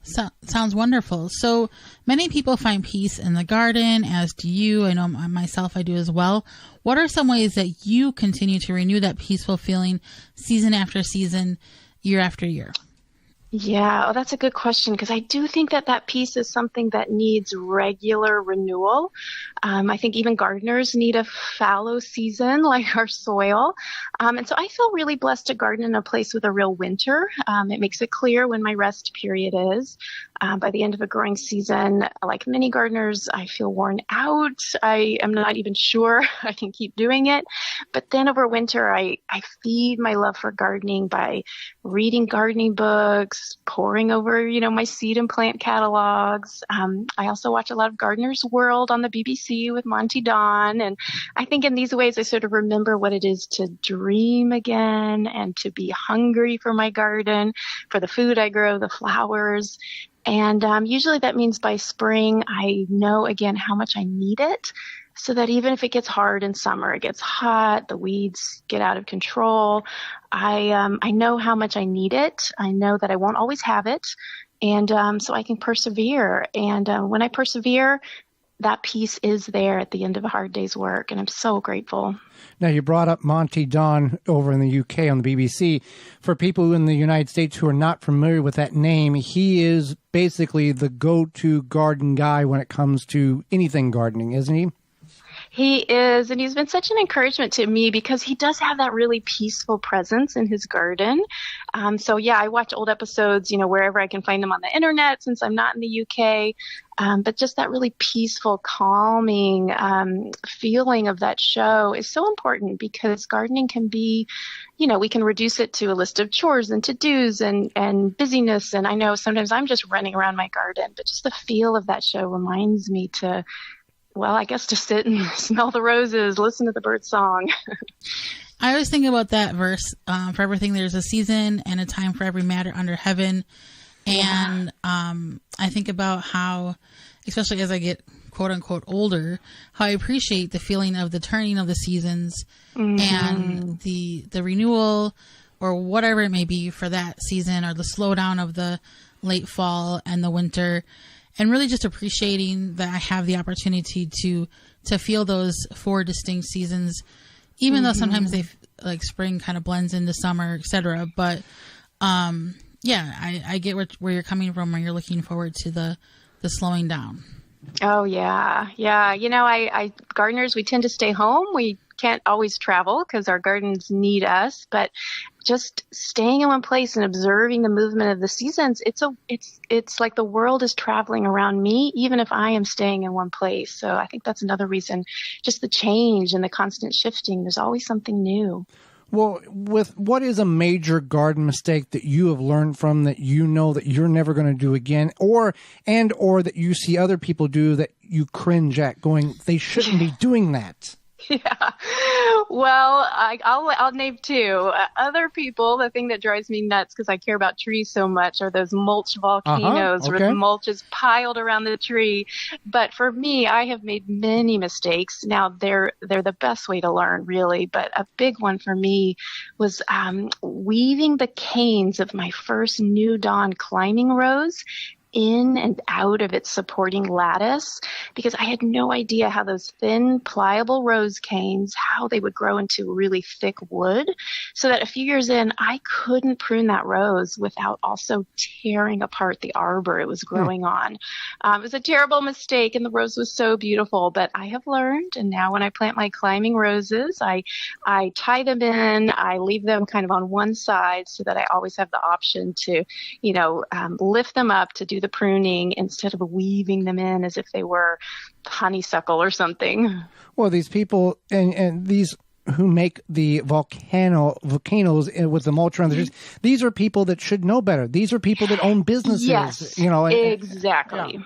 So, sounds wonderful. So many people find peace in the garden, as do you. I know myself, I do as well. What are some ways that you continue to renew that peaceful feeling season after season, year after year? Yeah, that's a good question, because I do think that peace is something that needs regular renewal. I think even gardeners need a fallow season like our soil. And so I feel really blessed to garden in a place with a real winter. It makes it clear when my rest period is. By the end of a growing season, like many gardeners, I feel worn out. I am not even sure I can keep doing it. But then over winter, I feed my love for gardening by reading gardening books, poring over, my seed and plant catalogs. I also watch a lot of Gardener's World on the BBC with Monty Don. And I think in these ways, I sort of remember what it is to dream again and to be hungry for my garden, for the food I grow, the flowers. And usually that means by spring, I know again how much I need it, so that even if it gets hard in summer, it gets hot, the weeds get out of control, I know how much I need it. I know that I won't always have it. And so I can persevere. And when I persevere, that peace is there at the end of a hard day's work. And I'm so grateful. Now, you brought up Monty Don over in the UK on the BBC. For people in the United States who are not familiar with that name, he is basically the go-to garden guy when it comes to anything gardening, isn't he? He is, and he's been such an encouragement to me because he does have that really peaceful presence in his garden. So yeah, I watch old episodes, wherever I can find them on the internet since I'm not in the UK. But just that really peaceful, calming feeling of that show is so important because gardening can be, we can reduce it to a list of chores and to-dos and busyness. And I know sometimes I'm just running around my garden, but just the feel of that show reminds me to, I guess to sit and smell the roses, listen to the bird song. I always think about that verse, for everything there's a season and a time for every matter under heaven. And I think about how, especially as I get quote unquote older, how I appreciate the feeling of the turning of the seasons and the renewal or whatever it may be for that season, or the slowdown of the late fall and the winter. And really just appreciating that I have the opportunity to feel those 4 distinct seasons, even though sometimes like spring kind of blends into summer, etc. But I get where you're coming from when you're looking forward to the slowing down. Oh yeah. I gardeners, we tend to stay home. We can't always travel because our gardens need us, but just staying in one place and observing the movement of the seasons, it's like the world is traveling around me, even if I am staying in one place. So I think that's another reason, just the change and the constant shifting. There's always something new. Well, what is a major garden mistake that you have learned from that you know that you're never going to do again, or that you see other people do that you cringe at, going, they shouldn't be doing that? Yeah. Well, I'll name 2. Other people, the thing that drives me nuts because I care about trees so much are those mulch volcanoes where the mulch is piled around the tree. But for me, I have made many mistakes. Now, they're the best way to learn, really. But a big one for me was weaving the canes of my first New Dawn climbing rose in and out of its supporting lattice, because I had no idea how those thin, pliable rose canes, how they would grow into really thick wood, so that a few years in, I couldn't prune that rose without also tearing apart the arbor it was growing on. It was a terrible mistake, and the rose was so beautiful, but I have learned, and now when I plant my climbing roses, I tie them in, I leave them kind of on one side so that I always have the option to, lift them up to do the pruning instead of weaving them in as if they were honeysuckle or something. Well, these people and these who make the volcanoes with the mulch around the trees, these are people that should know better. These are people that own businesses. Yes, exactly.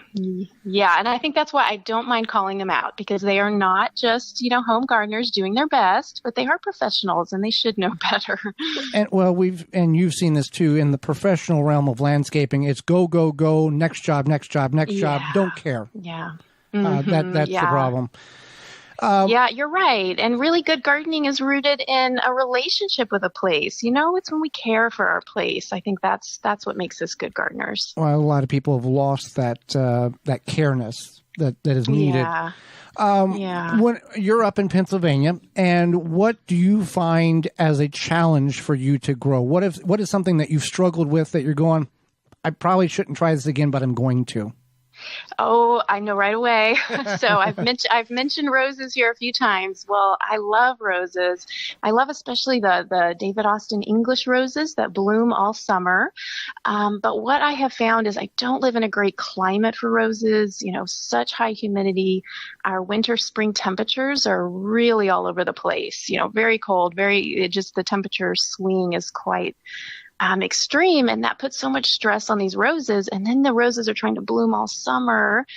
Yeah, and I think that's why I don't mind calling them out, because they are not just, home gardeners doing their best, but they are professionals and they should know better. And you've seen this too in the professional realm of landscaping. It's go, go, go, next job, job, don't care. Yeah. That's the problem. Yeah, you're right. And really good gardening is rooted in a relationship with a place. It's when we care for our place. I think that's what makes us good gardeners. Well, a lot of people have lost that careness that is needed. Yeah. When you're up in Pennsylvania, and what do you find as a challenge for you to grow? What is something that you've struggled with that you're going, I probably shouldn't try this again, but I'm going to? Oh, I know right away. So I've mentioned roses here a few times. Well, I love roses. I love especially the David Austin English roses that bloom all summer. But what I have found is I don't live in a great climate for roses. Such high humidity. Our winter, spring temperatures are really all over the place. Very cold. The temperature swing is quite extreme, and that puts so much stress on these roses. And then the roses are trying to bloom all summer.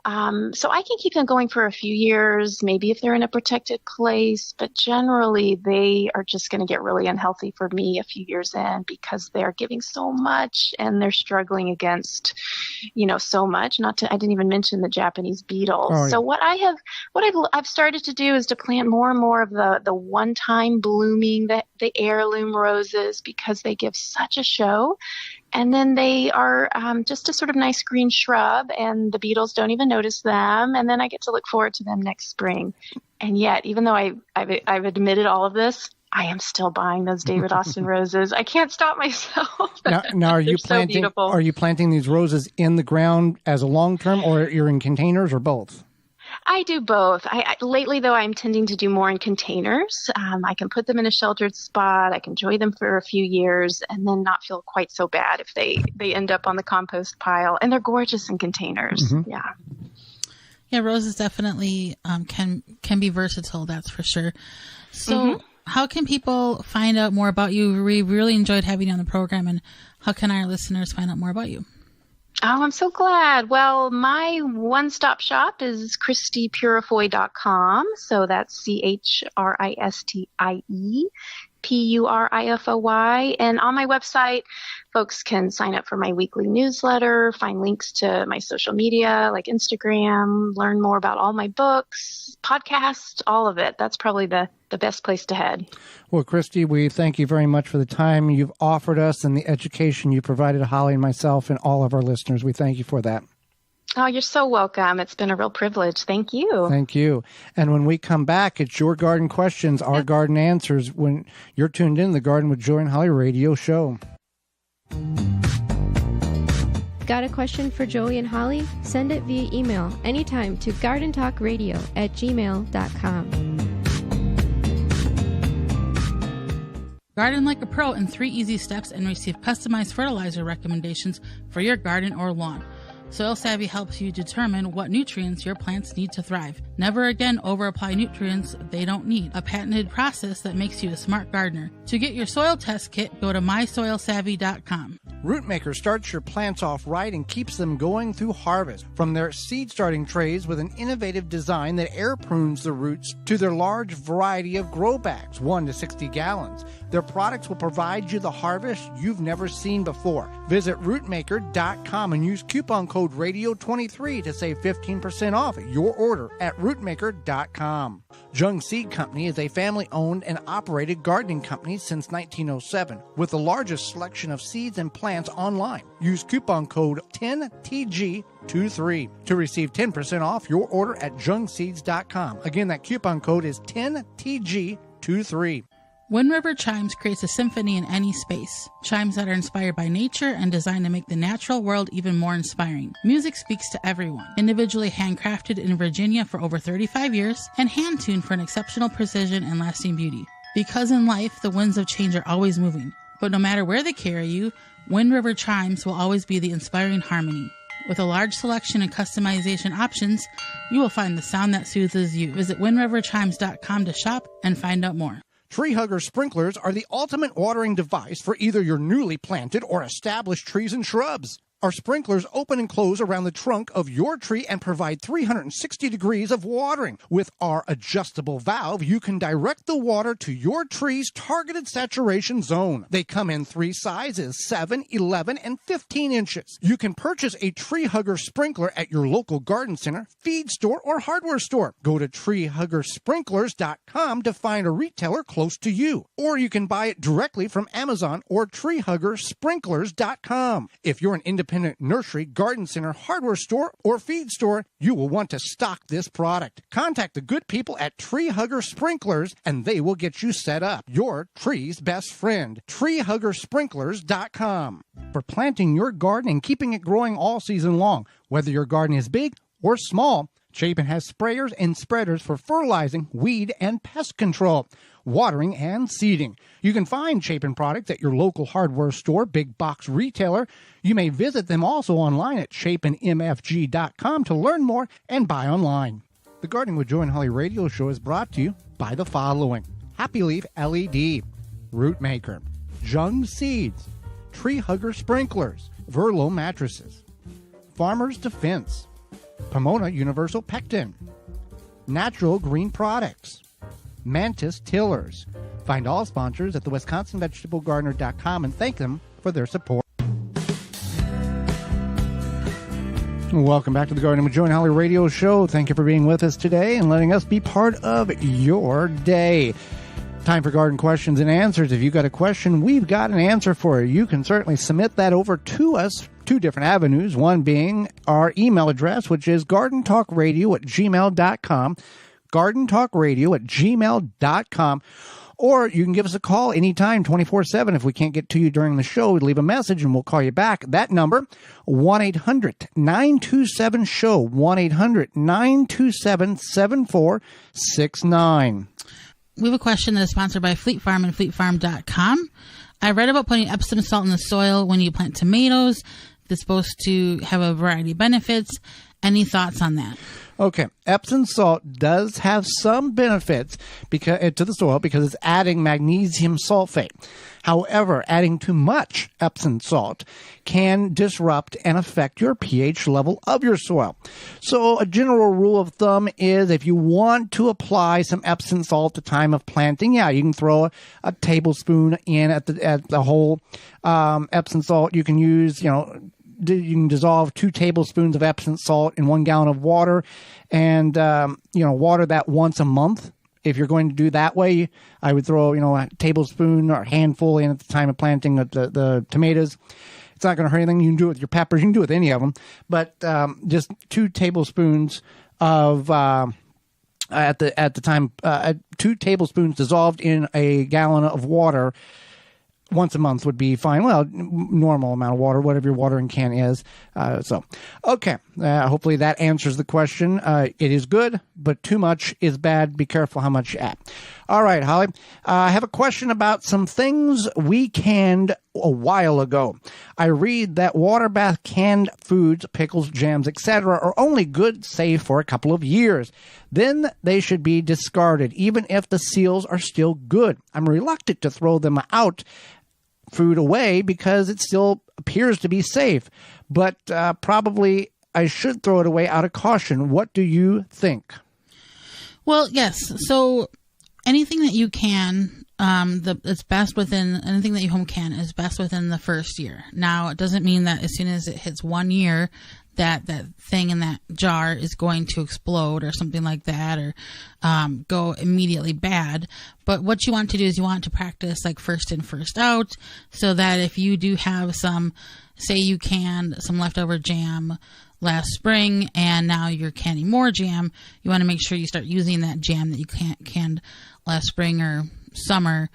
So I can keep them going for a few years, maybe if they're in a protected place, but generally they are just going to get really unhealthy for me a few years in because they're giving so much and they're struggling against, so much. I didn't even mention the Japanese beetles. Oh, yeah. So what I've started to do is to plant more and more of the one-time blooming, the heirloom roses, because they give such a show. And then they are just a sort of nice green shrub, and the beetles don't even notice them. And then I get to look forward to them next spring. And yet, even though I've admitted all of this, I am still buying those David Austin roses. I can't stop myself. Now are you so beautiful. Are you planting these roses in the ground as a long term, or you're in containers, or both? I do both. Lately, though, I'm tending to do more in containers. I can put them in a sheltered spot. I can enjoy them for a few years and then not feel quite so bad if they end up on the compost pile. And they're gorgeous in containers. Mm-hmm. Yeah. Yeah, roses definitely can be versatile, that's for sure. So how can people find out more about you? We really enjoyed having you on the program. And how can our listeners find out more about you? Oh, I'm so glad. Well, my one-stop shop is ChristiePurifoy.com. So that's ChristiePurifoy. And on my website, folks can sign up for my weekly newsletter, find links to my social media like Instagram, learn more about all my books, podcasts, all of it. That's probably the best place to head. Well, Christie, we thank you very much for the time you've offered us and the education you provided Holly and myself and all of our listeners. We thank you for that. Oh, you're so welcome. It's been a real privilege. Thank you. Thank you. And when we come back, it's your garden questions, our garden answers, when you're tuned in to the Garden with Joy and Holly radio show. Got a question for Joey and Holly? Send it via email anytime to gardentalkradio@gmail.com. Garden like a pro in 3 easy steps and receive customized fertilizer recommendations for your garden or lawn. Soil Savvy helps you determine what nutrients your plants need to thrive. Never again over-apply nutrients they don't need. A patented process that makes you a smart gardener. To get your soil test kit, go to mysoilsavvy.com. Rootmaker starts your plants off right and keeps them going through harvest. From their seed starting trays with an innovative design that air prunes the roots to their large variety of grow bags, 1 to 60 gallons. Their products will provide you the harvest you've never seen before. Visit rootmaker.com and use coupon code radio23 to save 15% off your order at rootmaker.com. Jung Seed Company is a family-owned and operated gardening company since 1907 with the largest selection of seeds and plants online. Use coupon code 10TG23 to receive 10% off your order at jungseeds.com. Again, that coupon code is 10TG23. Wind River Chimes creates a symphony in any space. Chimes that are inspired by nature and designed to make the natural world even more inspiring. Music speaks to everyone. Individually handcrafted in Virginia for over 35 years and hand-tuned for an exceptional precision and lasting beauty. Because in life, the winds of change are always moving. But no matter where they carry you, Wind River Chimes will always be the inspiring harmony. With a large selection and customization options, you will find the sound that soothes you. Visit windriverchimes.com to shop and find out more. Tree Hugger sprinklers are the ultimate watering device for either your newly planted or established trees and shrubs. Our sprinklers open and close around the trunk of your tree and provide 360 degrees of watering. With our adjustable valve, you can direct the water to your tree's targeted saturation zone. They come in 3 sizes, 7, 11, and 15 inches. You can purchase a Tree Hugger sprinkler at your local garden center, feed store, or hardware store. Go to treehuggersprinklers.com to find a retailer close to you. Or you can buy it directly from Amazon or treehuggersprinklers.com. If you're an independent nursery, garden center, hardware store, or feed store, you will want to stock this product. Contact the good people at Tree Hugger Sprinklers and they will get you set up. Your tree's best friend. treehuggersprinklers.com. For planting your garden and keeping it growing all season long, whether your garden is big or small, Chapin has sprayers and spreaders for fertilizing, weed, and pest control, watering, and seeding. You can find Chapin products at your local hardware store, big box retailer. You may visit them also online at chapinmfg.com to learn more and buy online. The Gardening with Joy and Holly radio show is brought to you by the following: Happy Leaf LED, Rootmaker, Jung Seeds, Tree Hugger Sprinklers, Verlo Mattresses, Farmer's Defense, Pomona Universal Pectin, Natural Green Products, Mantis Tillers. Find all sponsors at the WisconsinVegetableGardener.com and thank them for their support. Welcome back to the Gardening with Joe and Holly radio show. Thank you for being with us today and letting us be part of your day. Time for garden questions and answers. If you've got a question, we've got an answer for you. You can certainly submit that over to us. Two different avenues, one being our email address, which is gardentalkradio@gmail.com, gardentalkradio@gmail.com, or you can give us a call anytime, 24/7. If we can't get to you during the show, leave a message and we'll call you back. That number, 1-800-927-SHOW, 1-800-927-7469. We have a question that is sponsored by Fleet Farm and fleetfarm.com. I read about putting Epsom salt in the soil when you plant tomatoes. It's supposed to have a variety of benefits. Any thoughts on that? Okay, Epsom salt does have some benefits to the soil because it's adding magnesium sulfate. However, adding too much Epsom salt can disrupt and affect your pH level of your soil. So a general rule of thumb is if you want to apply some Epsom salt at the time of planting, you can throw a tablespoon in at the whole Epsom salt. You can use, you can dissolve 2 tablespoons of Epsom salt in 1 gallon of water and, water that once a month. If you're going to do that way, I would throw, a tablespoon or a handful in at the time of planting the tomatoes. It's not going to hurt anything. You can do it with your peppers. You can do it with any of them. But just 2 tablespoons of, at the time, 2 tablespoons dissolved in a gallon of water once a month would be fine. Well, normal amount of water, whatever your watering can is. Okay. Hopefully that answers the question. It is good, but too much is bad. Be careful how much you add. All right, Holly. I have a question about some things we canned a while ago. I read that water bath canned foods, pickles, jams, etc. are only good, say, for a couple of years. Then they should be discarded, even if the seals are still good. I'm reluctant to throw them out food away because it still appears to be safe, but probably I should throw it away out of caution. What do you think? Well, yes. So anything that you can, it's best within, anything that you home can is best within the first year. Now, it doesn't mean that as soon as it hits 1 year, that thing in that jar is going to explode or something like that, or go immediately bad. But what you want to do is you want to practice like first in, first out, so that if you do have some, say you canned some leftover jam last spring and now you're canning more jam, you want to make sure you start using that jam that you canned last spring or summer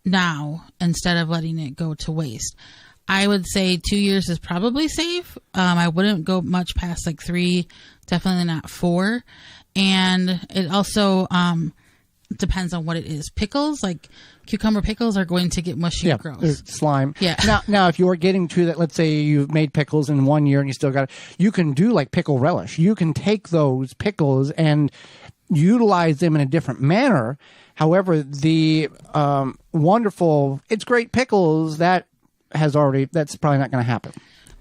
now, instead of letting it go to waste. I would say 2 years is probably safe. I wouldn't go much past like 3, definitely not 4. And it also depends on what it is. Pickles, like cucumber pickles, are going to get mushy and gross. Slime. Yeah. Now, if you're getting to that, let's say you've made pickles in 1 year and you still got it, you can do like pickle relish. You can take those pickles and utilize them in a different manner. However, the wonderful, it's great pickles, that's probably not going to happen.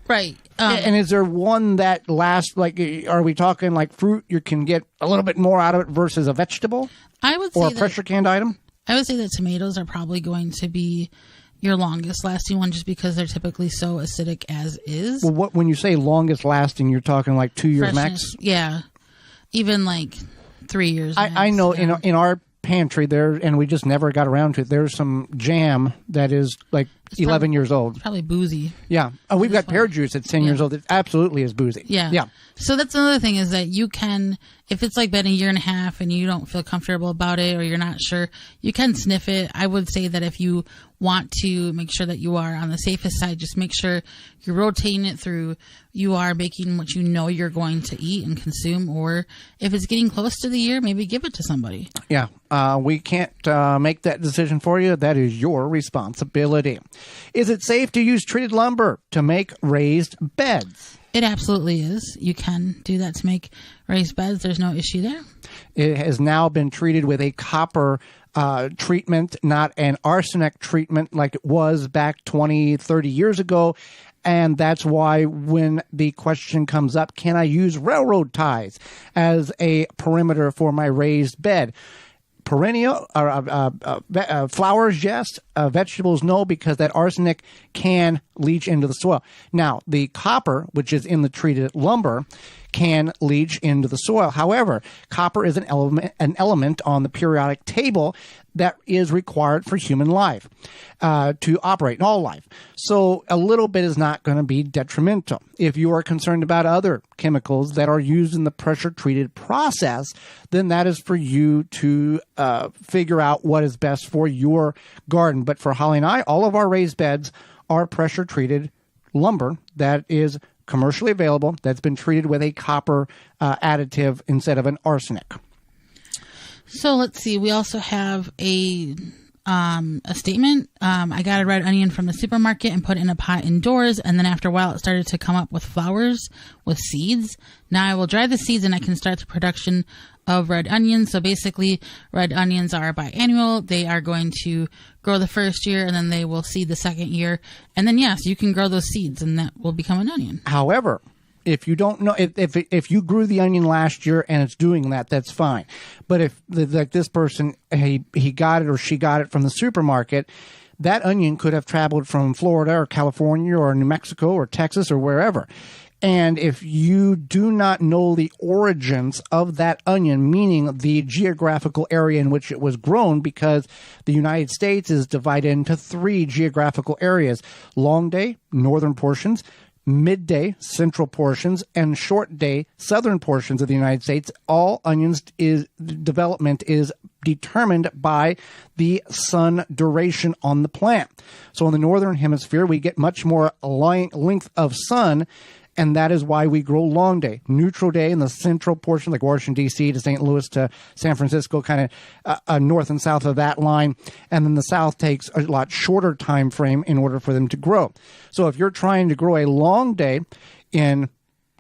Right. And is there one that lasts, like, are we talking like fruit, you can get a little bit more out of it versus a vegetable? I would say or a pressure canned item? I would say that tomatoes are probably going to be your longest lasting one, just because they're typically so acidic as is. Well, when you say longest lasting, you're talking like 2 years Freshness, max? Yeah. Even like 3 years max. I know in our pantry there, and we just never got around to it, there's some jam that is like 11 years old. Probably boozy. Yeah. We've got pear juice that's 10 years old. It absolutely is boozy. Yeah. So that's another thing, is that you can, if it's like been a year and a half and you don't feel comfortable about it or you're not sure, you can sniff it. I would say that if you want to make sure that you are on the safest side, just make sure you're rotating it through. You are making what you know you're going to eat and consume, or if it's getting close to the year, maybe give it to somebody. Yeah. We can't make that decision for you. That is your responsibility. Is it safe to use treated lumber to make raised beds? It absolutely is. You can do that to make raised beds. There's no issue there. It has now been treated with a copper treatment, not an arsenic treatment like it was back 20, 30 years ago. And that's why when the question comes up, can I use railroad ties as a perimeter for my raised bed? Perennial flowers, yes. Vegetables, no, because that arsenic can leach into the soil. Now, the copper, which is in the treated lumber, can leach into the soil. However, copper is an element on the periodic table that is required for human life to operate in all life. So a little bit is not going to be detrimental. If you are concerned about other chemicals that are used in the pressure-treated process, then that is for you to figure out what is best for your garden. But for Holly and I, all of our raised beds are pressure-treated lumber that is commercially available, that's been treated with a copper additive instead of an arsenic. So let's see. We also have a statement. I got a red onion from the supermarket and put it in a pot indoors. And then after a while, it started to come up with flowers with seeds. Now I will dry the seeds and I can start the production of red onions. So basically, red onions are biannual. They are going to grow the first year and then they will seed the second year. And then, yes, you can grow those seeds and that will become an onion. However, if you don't know, if you grew the onion last year and it's doing that, that's fine. But if, like this person, he got it or she got it from the supermarket, that onion could have traveled from Florida or California or New Mexico or Texas or wherever. And if you do not know the origins of that onion, meaning the geographical area in which it was grown, because the United States is divided into 3 geographical areas: long day, northern portions; midday, central portions; and short day, southern portions of the United States. All onions development is determined by the sun duration on the plant. So in the northern hemisphere, we get much more length of sun, and that is why we grow long day. Neutral day in the central portion, like Washington, D.C. to St. Louis to San Francisco, kind of north and south of that line. And then the south takes a lot shorter time frame in order for them to grow. So if you're trying to grow a long day in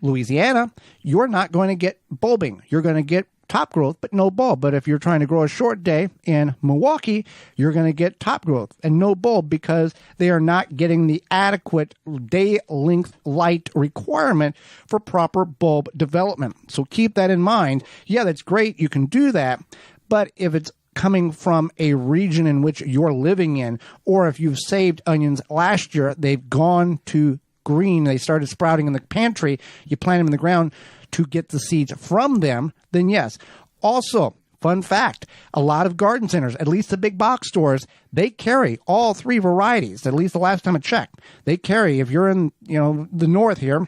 Louisiana, you're not going to get bulbing. You're going to get top growth, but no bulb. But if you're trying to grow a short day in Milwaukee, you're going to get top growth and no bulb, because they are not getting the adequate day length light requirement for proper bulb development. So keep that in mind. Yeah, that's great. You can do that. But if it's coming from a region in which you're living in, or if you've saved onions last year, they've gone to green, they started sprouting in the pantry, you plant them in the ground to get the seeds from them, then yes. Also, fun fact, a lot of garden centers, at least the big box stores, they carry all 3 varieties, at least the last time I checked. They carry, if you're in, the north here,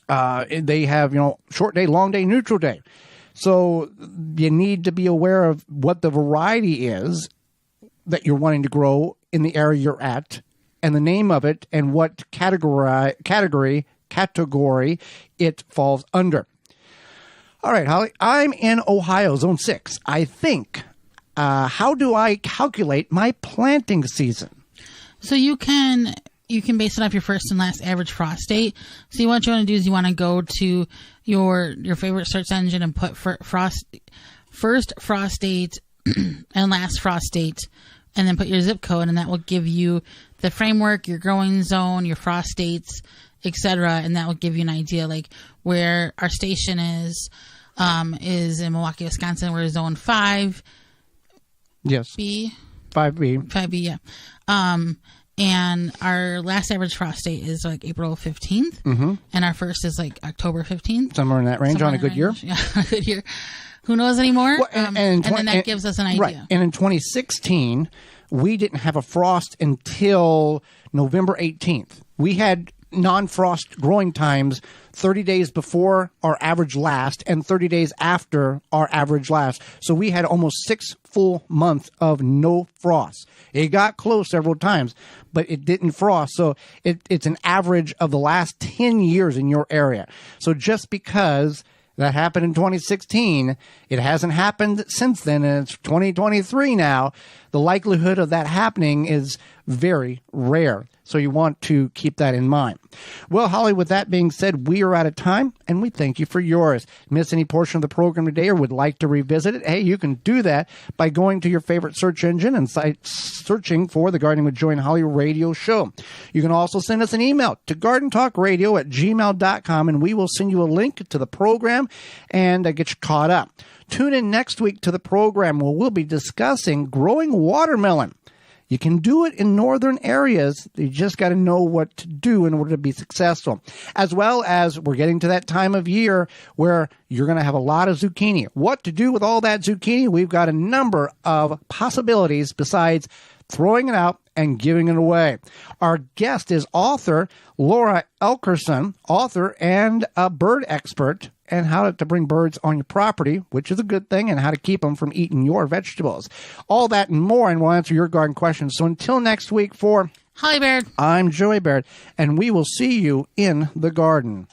they have, short day, long day, neutral day. So you need to be aware of what the variety is that you're wanting to grow in the area you're at, and the name of it, and what category it falls under. All right, Holly, I'm in Ohio, Zone 6. I think, how do I calculate my planting season? So you can base it off your first and last average frost date. So what you want to do is you want to go to your favorite search engine and put first frost date and last frost date, and then put your zip code, and that will give you the framework, your growing zone, your frost dates, etc., and that will give you an idea, like where our station is in Milwaukee, Wisconsin. We're zone 5. Yes. B. 5B. 5B, yeah. And our last average frost date is like April 15th, and our first is like October 15th. Somewhere in that range on a good year. Yeah, a good year. Who knows anymore? Well, and then that gives us an idea. Right. And in 2016, we didn't have a frost until November 18th. We had non-frost growing times 30 days before our average last and 30 days after our average last. So we had almost 6 full months of no frost. It got close several times, but it didn't frost. So it's an average of the last 10 years in your area. So just because that happened in 2016, it hasn't happened since then, and it's 2023 now, the likelihood of that happening is very rare. So you want to keep that in mind. Well, Holly, with that being said, we are out of time, and we thank you for yours. Miss any portion of the program today or would like to revisit it? Hey, you can do that by going to your favorite search engine and searching for the Gardening with Joy and Holly radio show. You can also send us an email to gardentalkradio@gmail.com, and we will send you a link to the program and get you caught up. Tune in next week to the program where we'll be discussing growing watermelon. You can do it in northern areas. You just got to know what to do in order to be successful. As well as we're getting to that time of year where you're going to have a lot of zucchini. What to do with all that zucchini? We've got a number of possibilities besides throwing it out and giving it away. Our guest is author Laura Elkerson, author and a bird expert, and how to bring birds on your property, which is a good thing, and how to keep them from eating your vegetables. All that and more, and we'll answer your garden questions. So until next week, for Holly Baird, I'm Joey Baird, and we will see you in the garden.